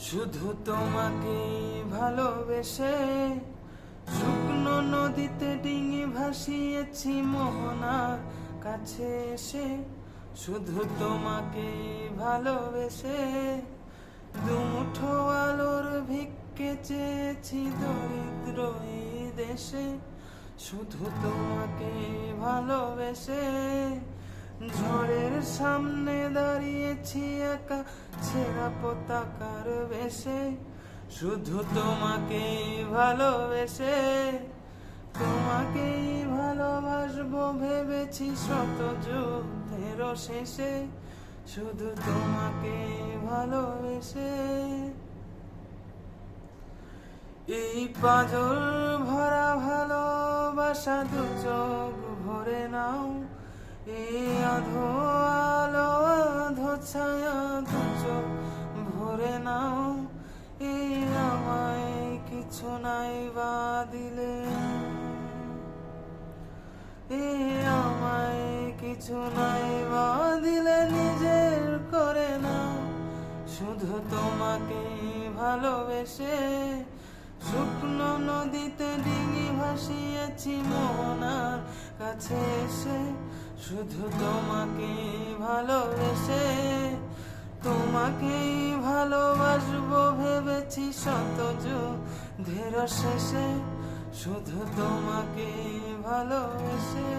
শুধু তোমাকে ভালোবেসে শুকনো নদীতে ডিঙি ভাসিয়েছি মোহনার কাছে এসে। শুধু তোমাকে ভালোবেসে দুমুঠো আলোর ভিক্ষে চেয়েছি দরিদ্র এই দেশে। শুধু তোমাকে ভালোবেসে ঝড়ের সামনে দাঁড়িয়েছি একা ছেঁড়া পতাকার বেশে। শুধু তোমাকে ভালোবেসে তোমাকেই ভালোবাসবো ভেবেছি শত যুদ্ধের শেষে। শুধু তোমাকে ভালোবেসে এই পাজল ভরা ভালোবাসা দু চোখ ভরে নাও। এই আধো আলো আধো ছায়া দু চোখ ভরে নাও। এই আমায় কিছু নাই বা দিলে, এই আমায় কিছু নাই বা দিলে নিজের করে নাও। শুধু তোমাকে ভালোবেসে শুকনো নদীতে ডিঙি ভাসিয়েছি মোহনার কাছে এসে। শুধু তোমাকে ভালোবেসে তোমাকেই ভালোবাসবো ভেবেছি শত যুদ্ধের শেষে। শুধু তোমাকে ভালোবেসে।